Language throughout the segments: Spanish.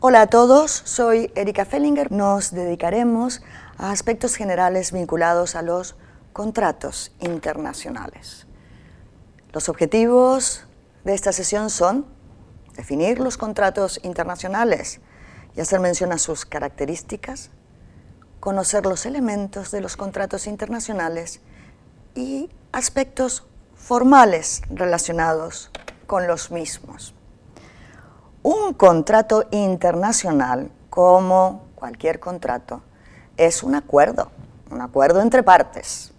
Hola a todos, soy Erika Fellinger. Nos dedicaremos a aspectos generales vinculados a los contratos internacionales. Los objetivos de esta sesión son definir los contratos internacionales y hacer mención a sus características, conocer los elementos de los contratos internacionales y aspectos formales relacionados con los mismos. Un contrato internacional, como cualquier contrato, es un acuerdo entre partes.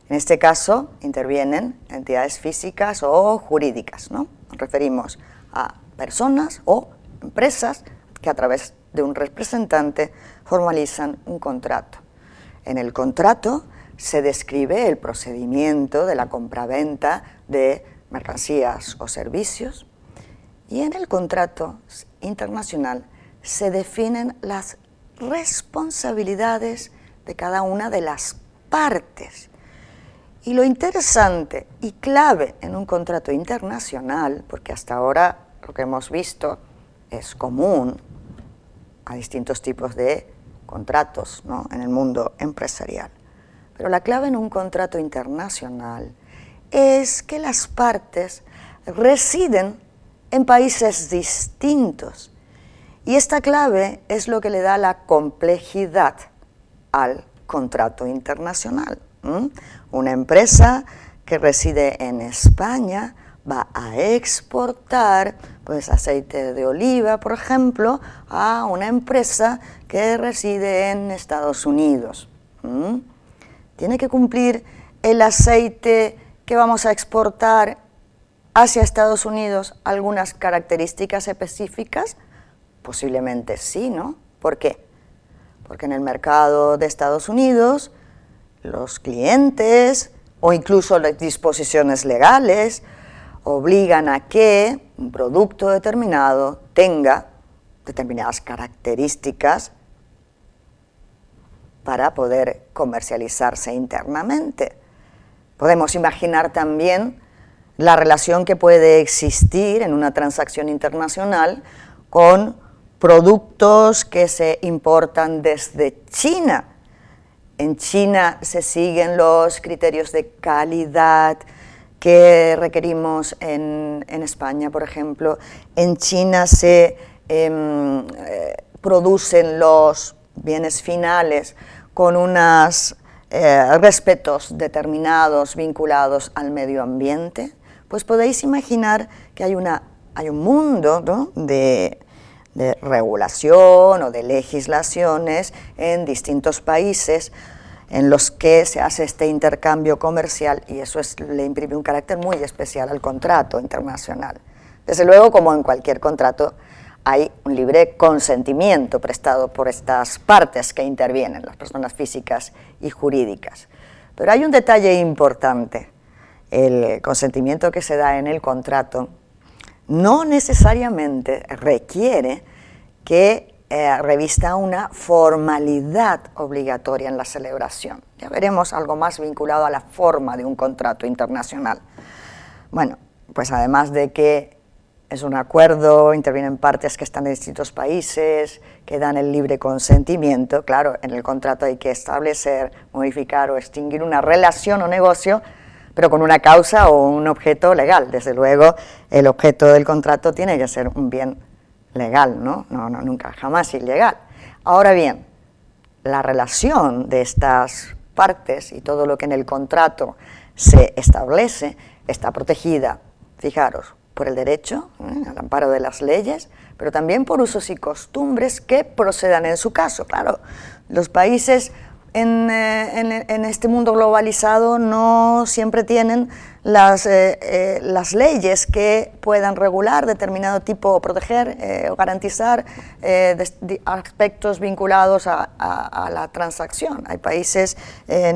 En este caso intervienen entidades físicas o jurídicas, ¿no? Nos referimos a personas o empresas que a través de un representante formalizan un contrato. En el contrato se describe el procedimiento de la compraventa de mercancías o servicios y en el contrato internacional se definen las responsabilidades de cada una de las partes. Y lo interesante y clave en un contrato internacional, porque hasta ahora lo que hemos visto es común a distintos tipos de contratos, ¿no?, en el mundo empresarial. Pero la clave en un contrato internacional es que las partes residen en países distintos. Y esta clave es lo que le da la complejidad al contrato internacional. Una empresa que reside en España va a exportar pues, aceite de oliva, por ejemplo, a una empresa que reside en Estados Unidos. ¿Tiene que cumplir el aceite que vamos a exportar hacia Estados Unidos algunas características específicas? Posiblemente sí, ¿no? ¿Por qué? Porque en el mercado de Estados Unidos los clientes o incluso las disposiciones legales obligan a que un producto determinado tenga determinadas características para poder comercializarse internamente. Podemos imaginar también la relación que puede existir en una transacción internacional con productos que se importan desde China. En China se siguen los criterios de calidad que requerimos en España, por ejemplo. En China se producen los bienes finales con unos respetos determinados vinculados al medio ambiente. Pues podéis imaginar que hay un mundo, ¿no?, de regulación o de legislaciones en distintos países en los que se hace este intercambio comercial y eso le imprime un carácter muy especial al contrato internacional. Desde luego, como en cualquier contrato, hay un libre consentimiento prestado por estas partes que intervienen, las personas físicas y jurídicas. Pero hay un detalle importante: el consentimiento que se da en el contrato no necesariamente requiere que revista una formalidad obligatoria en la celebración. Ya veremos algo más vinculado a la forma de un contrato internacional. Bueno, pues además de que es un acuerdo, intervienen partes que están en distintos países, que dan el libre consentimiento, claro, en el contrato hay que establecer, modificar o extinguir una relación o negocio, pero con una causa o un objeto legal. Desde luego, el objeto del contrato tiene que ser un bien legal, ¿no? No, nunca, jamás ilegal. Ahora bien, la relación de estas partes y todo lo que en el contrato se establece está protegida, fijaros, por el derecho, al amparo de las leyes, pero también por usos y costumbres que procedan en su caso. Claro, los países en este mundo globalizado no siempre tienen las leyes que puedan regular determinado tipo o proteger o garantizar aspectos vinculados a la transacción. Hay países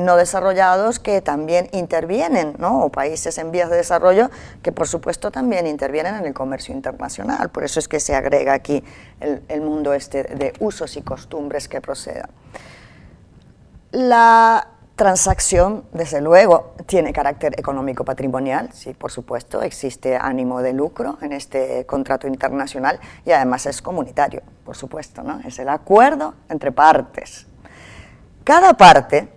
no desarrollados que también intervienen, ¿no?, o países en vías de desarrollo que por supuesto también intervienen en el comercio internacional. Por eso es que se agrega aquí el mundo de usos y costumbres que procedan. La transacción, desde luego, tiene carácter económico-patrimonial, sí, por supuesto, existe ánimo de lucro en este contrato internacional y además es comunitario, por supuesto, ¿no? Es el acuerdo entre partes. Cada parte,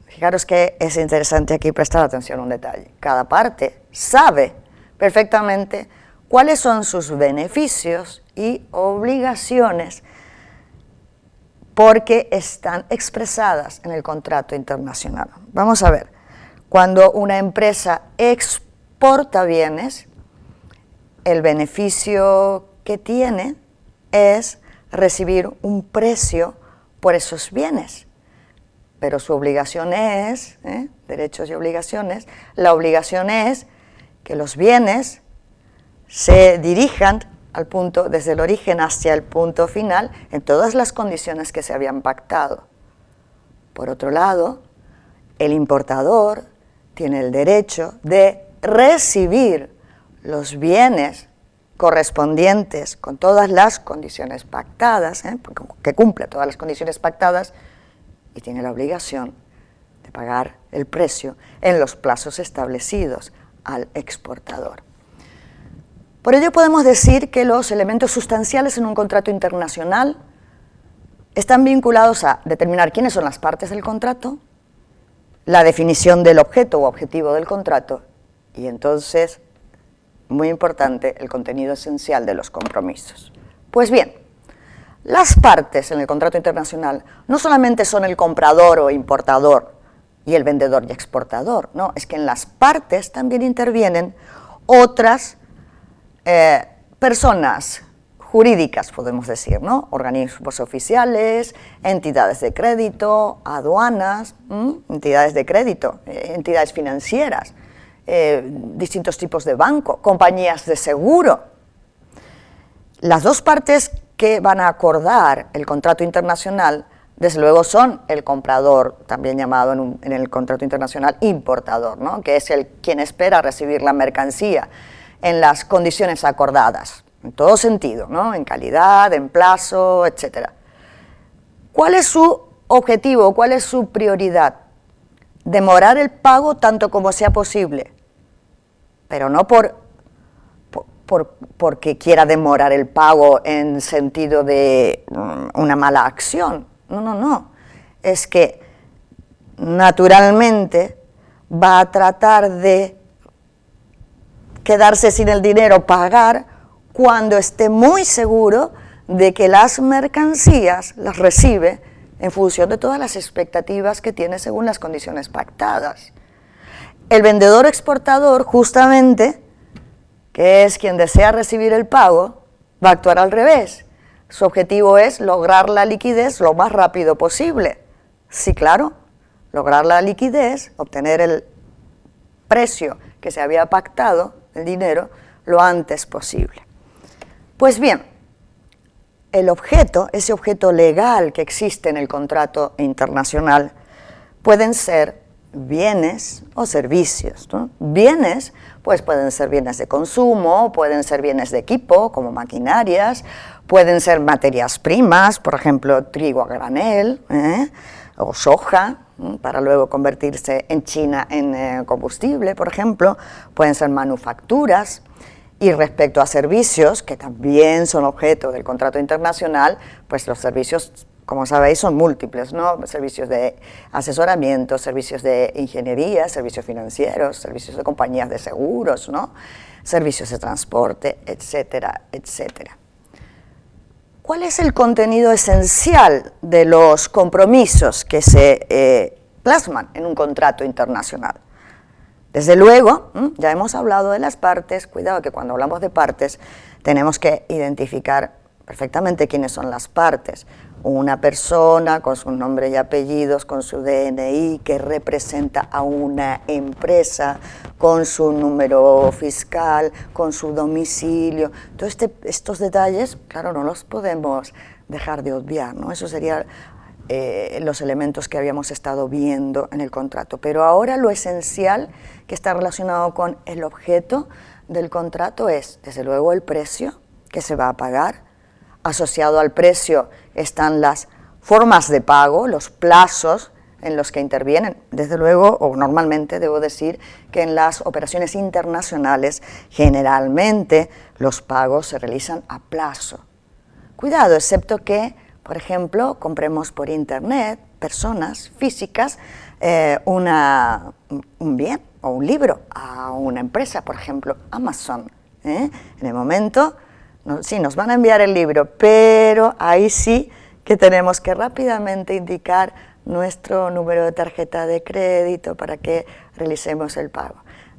fijaros que es interesante aquí prestar atención a un detalle, cada parte sabe perfectamente cuáles son sus beneficios y obligaciones porque están expresadas en el contrato internacional. Vamos a ver, cuando una empresa exporta bienes, el beneficio que tiene es recibir un precio por esos bienes, pero su obligación es, derechos y obligaciones, la obligación es que los bienes se dirijan al punto, desde el origen hacia el punto final, en todas las condiciones que se habían pactado. Por otro lado, el importador tiene el derecho de recibir los bienes correspondientes con todas las condiciones pactadas, que cumple todas las condiciones pactadas, y tiene la obligación de pagar el precio en los plazos establecidos al exportador. Por ello podemos decir que los elementos sustanciales en un contrato internacional están vinculados a determinar quiénes son las partes del contrato, la definición del objeto o objetivo del contrato y entonces, muy importante, el contenido esencial de los compromisos. Pues bien, las partes en el contrato internacional no solamente son el comprador o importador y el vendedor y exportador, no, es que en las partes también intervienen otras personas jurídicas, podemos decir, ¿no? Organismos oficiales, entidades de crédito, aduanas, entidades de crédito, entidades financieras, distintos tipos de banco, compañías de seguro. Las dos partes que van a acordar el contrato internacional, desde luego, son el comprador, también llamado en el contrato internacional importador, ¿no? Que es quien espera recibir la mercancía en las condiciones acordadas, en todo sentido, ¿no? En calidad, en plazo, etc. ¿Cuál es su objetivo? ¿Cuál es su prioridad? Demorar el pago tanto como sea posible, pero no porque quiera demorar el pago en sentido de una mala acción. No, no, no. Es que naturalmente va a tratar de quedarse sin el dinero, pagar, cuando esté muy seguro de que las mercancías las recibe en función de todas las expectativas que tiene según las condiciones pactadas. El vendedor exportador, justamente, que es quien desea recibir el pago, va a actuar al revés. Su objetivo es lograr la liquidez lo más rápido posible. Sí, claro, lograr la liquidez, obtener el precio que se había pactado, el dinero, lo antes posible. Pues bien, el objeto, ese objeto legal que existe en el contrato internacional, pueden ser bienes o servicios, ¿no? Bienes, pues pueden ser bienes de consumo, pueden ser bienes de equipo, como maquinarias, pueden ser materias primas, por ejemplo, trigo a granel, o soja, para luego convertirse en China en combustible, por ejemplo, pueden ser manufacturas. Y respecto a servicios, que también son objeto del contrato internacional, pues los servicios, como sabéis, son múltiples, ¿no? Servicios de asesoramiento, servicios de ingeniería, servicios financieros, servicios de compañías de seguros, ¿no? Servicios de transporte, etcétera, etcétera. ¿Cuál es el contenido esencial de los compromisos que se plasman en un contrato internacional? Desde luego, ya hemos hablado de las partes, cuidado que cuando hablamos de partes tenemos que identificar perfectamente quiénes son las partes. Una persona con su nombre y apellidos, con su DNI, que representa a una empresa, con su número fiscal, con su domicilio. Todos estos detalles, claro, no los podemos dejar de obviar, ¿no? Eso sería los elementos que habíamos estado viendo en el contrato. Pero ahora lo esencial que está relacionado con el objeto del contrato es, desde luego, el precio que se va a pagar. Asociado al precio están las formas de pago, los plazos en los que intervienen, desde luego, o normalmente debo decir, que en las operaciones internacionales generalmente los pagos se realizan a plazo. Cuidado, excepto que, por ejemplo, compremos por internet, personas físicas, un bien o un libro a una empresa, por ejemplo, Amazon. En el momento, sí, nos van a enviar el libro, pero ahí sí que tenemos que rápidamente indicar nuestro número de tarjeta de crédito para que realicemos el pago.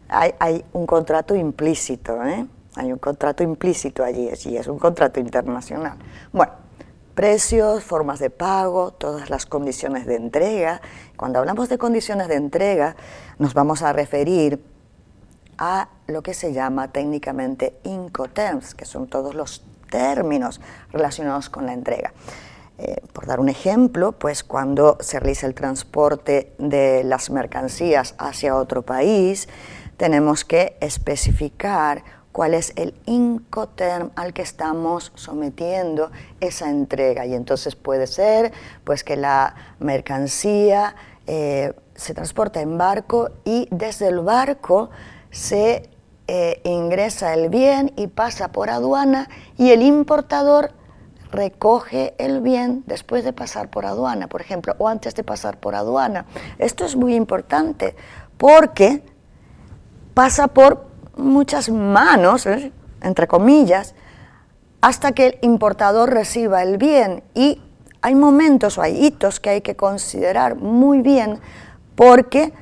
Hay un contrato implícito, hay un contrato implícito allí, y es un contrato internacional. Bueno, precios, formas de pago, todas las condiciones de entrega. Cuando hablamos de condiciones de entrega, nos vamos a referir a lo que se llama técnicamente Incoterms, que son todos los términos relacionados con la entrega. Por dar un ejemplo, pues cuando se realiza el transporte de las mercancías hacia otro país, tenemos que especificar cuál es el Incoterm al que estamos sometiendo esa entrega. Y entonces puede ser pues, que la mercancía se transporta en barco y desde el barco se ingresa el bien y pasa por aduana, y el importador recoge el bien después de pasar por aduana, por ejemplo, o antes de pasar por aduana. Esto es muy importante porque pasa por muchas manos, entre comillas, hasta que el importador reciba el bien, y hay momentos o hay hitos que hay que considerar muy bien porque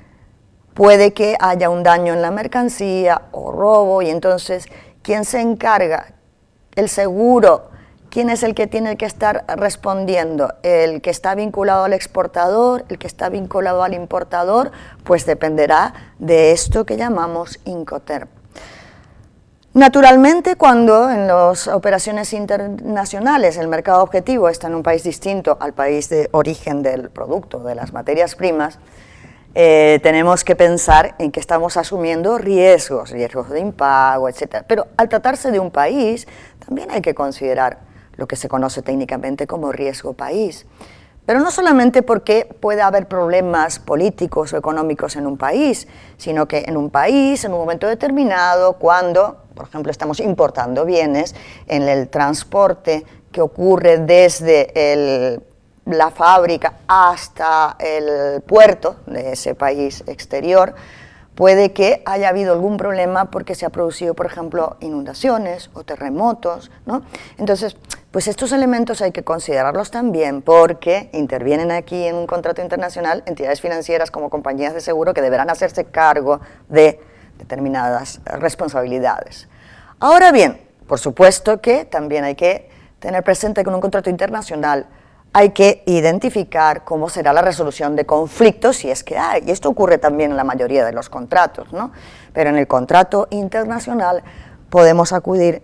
puede que haya un daño en la mercancía o robo, y entonces, ¿quién se encarga? El seguro. ¿Quién es el que tiene que estar respondiendo? ¿El que está vinculado al exportador? ¿El que está vinculado al importador? Pues dependerá de esto que llamamos Incoterm. Naturalmente, cuando en las operaciones internacionales el mercado objetivo está en un país distinto al país de origen del producto, de las materias primas, tenemos que pensar en que estamos asumiendo riesgos de impago, etc. Pero al tratarse de un país, también hay que considerar lo que se conoce técnicamente como riesgo país. Pero no solamente porque pueda haber problemas políticos o económicos en un país, sino que en un país, en un momento determinado, cuando, por ejemplo, estamos importando bienes, en el transporte que ocurre desde la fábrica hasta el puerto de ese país exterior, puede que haya habido algún problema porque se ha producido, por ejemplo, inundaciones o terremotos, ¿no? Entonces, pues estos elementos hay que considerarlos también porque intervienen aquí en un contrato internacional entidades financieras como compañías de seguro que deberán hacerse cargo de determinadas responsabilidades. Ahora bien, por supuesto que también hay que tener presente que en un contrato internacional hay que identificar cómo será la resolución de conflictos, si es que hay, y esto ocurre también en la mayoría de los contratos, ¿no? Pero en el contrato internacional podemos acudir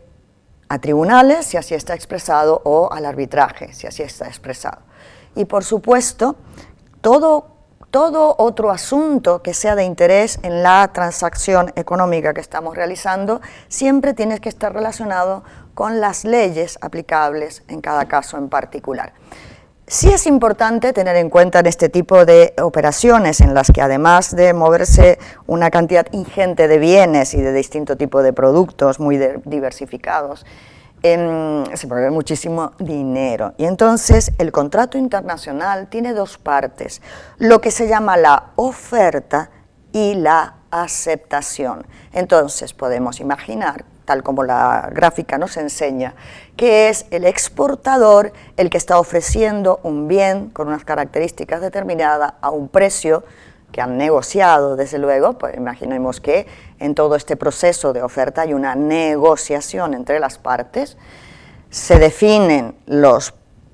a tribunales, si así está expresado, o al arbitraje, si así está expresado. Y por supuesto, todo otro asunto que sea de interés en la transacción económica que estamos realizando, siempre tiene que estar relacionado con las leyes aplicables en cada caso en particular. Sí es importante tener en cuenta en este tipo de operaciones en las que además de moverse una cantidad ingente de bienes y de distinto tipo de productos muy diversificados, se mueve muchísimo dinero. Y entonces el contrato internacional tiene dos partes, lo que se llama la oferta y la aceptación. Entonces podemos imaginar, tal como la gráfica nos enseña, que es el exportador el que está ofreciendo un bien con unas características determinadas a un precio que han negociado, desde luego. Pues imaginemos que en todo este proceso de oferta hay una negociación entre las partes, se definen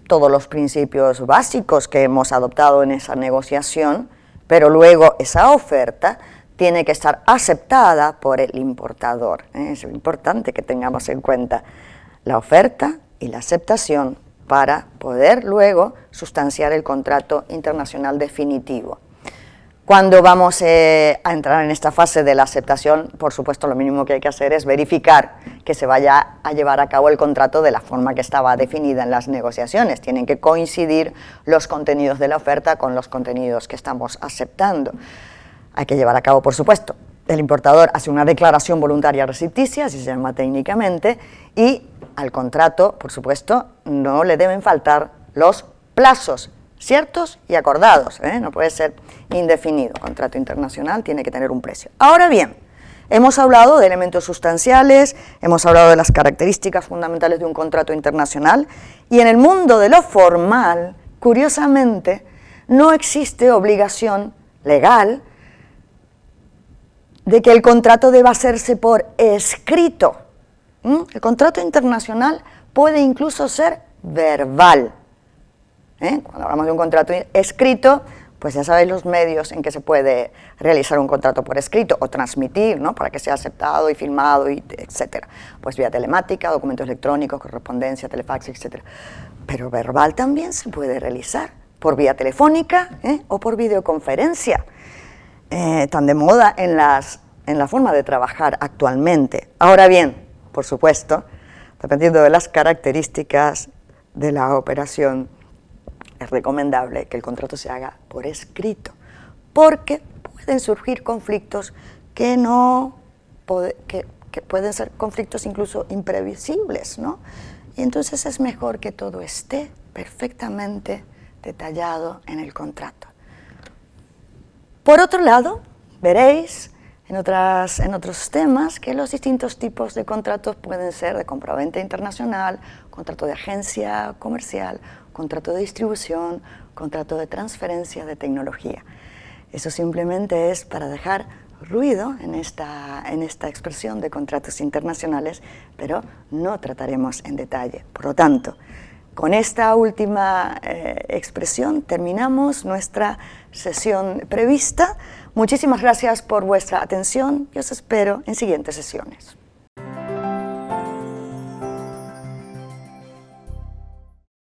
todos los principios básicos que hemos adoptado en esa negociación, pero luego esa oferta tiene que estar aceptada por el importador. Es importante que tengamos en cuenta la oferta y la aceptación para poder luego sustanciar el contrato internacional definitivo. Cuando vamos a entrar en esta fase de la aceptación, por supuesto, lo mínimo que hay que hacer es verificar que se vaya a llevar a cabo el contrato de la forma que estaba definida en las negociaciones. Tienen que coincidir los contenidos de la oferta con los contenidos que estamos aceptando. Hay que llevar a cabo, por supuesto, el importador hace una declaración voluntaria recepticia, así se llama técnicamente, y al contrato, por supuesto, no le deben faltar los plazos ciertos y acordados, no puede ser indefinido. Contrato internacional tiene que tener un precio. Ahora bien, hemos hablado de elementos sustanciales, hemos hablado de las características fundamentales de un contrato internacional, y en el mundo de lo formal, curiosamente, no existe obligación legal de que el contrato deba hacerse por escrito. El contrato internacional puede incluso ser verbal. Cuando hablamos de un contrato escrito, pues ya sabéis los medios en que se puede realizar un contrato por escrito o transmitir, ¿no?, para que sea aceptado y firmado, etc. Pues vía telemática, documentos electrónicos, correspondencia, telefax, etc. Pero verbal también se puede realizar por vía telefónica o por videoconferencia, tan de moda en la forma de trabajar actualmente. Ahora bien, por supuesto, dependiendo de las características de la operación, es recomendable que el contrato se haga por escrito, porque pueden surgir conflictos que pueden ser conflictos incluso imprevisibles, ¿no? Y entonces es mejor que todo esté perfectamente detallado en el contrato. Por otro lado, veréis en otros temas que los distintos tipos de contratos pueden ser de compraventa internacional, contrato de agencia comercial, contrato de distribución, contrato de transferencia de tecnología. Eso simplemente es para dejar ruido en esta expresión de contratos internacionales, pero no trataremos en detalle. Por lo tanto, con esta última expresión terminamos nuestra sesión prevista. Muchísimas gracias por vuestra atención y os espero en siguientes sesiones.